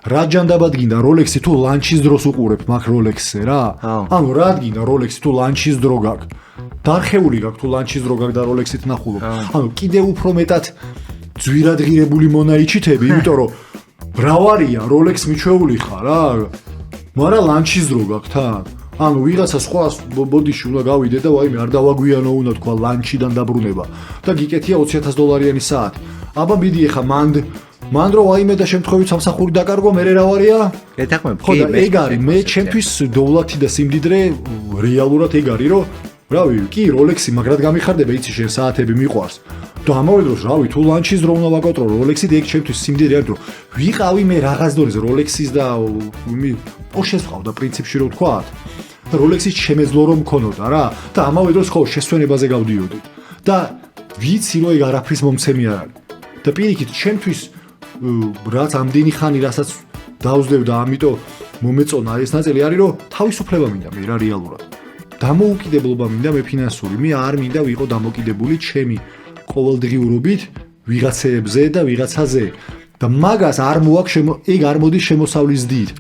რა ჯანდაბად გინდა როლექსი თუ ლანჩის დროს უყურებ მაგ როლექსზე რა ანუ რა გინდა როლექსი თუ ლანჩის დრო გაქვს დარხეული გაქვს თუ ლანჩის დრო გაქვს და როლექსით ნახულობ ანუ კიდე უფრო მეტად ძვირადღირებული მონაიჩითები იმიტომ რომ ბრავარია როლექს მიჩვეული ხარ რა მაგრამ ლანჩის დრო გაქვს თან ანუ ვიღაცა სხვა ბოდიში უნდა გავიდე და ვაიმე არ დავაგვიანო უნდა თქვა ლანჩიდან დაბრუნება და გიკეთია $20,000 საათი აბა მიდი ეხა მან რო ვაიმე და შემთხვევით სამსახური დაკარგვა მე რა ვარია ეთახმებ ხო და ეგ არის მე ჩემთვის დოვლათი და სიმდიდრე რეალურად ეგ არის რომ რავი კი როლექსი მაგრად გამიხარდება იცი შენ საათები მიყვარს და ამავე დროს რავი თუ ლანჩის დრო უნდა ვაკონტროლო როლექსით ეგ ჩემთვის სიმდიდრე არის რომ ვიყავი მე რაღაც დონეზე როლექსის და პორშეს ვყავდა პრინციპში რო ვთქვათ და როლექსის შემეძლო რომ მქონოდა რა და ამავე დროს ხო შესვენებაზე გავდიოდი და ვიცი რომ ეგ არაფრის მომცემი არ არის და პირიქით ჩემთვის რაც ამდენი ხანი რასაც დავსდევ და ამიტომ მომეწონა ეს ნაწილი არის რომ თავისუფლება მინდა მე რა რეალურად დამოუკიდებლობა მინდა მე ფინანსური მე არ მინდა ვიყო დამოკიდებული ჩემი ყოველდღიურობით ვიღაცებზე და ვიღაცაზე და მაგას არ მოაქვს ეგ არ მოდის შემოსავლის დიდ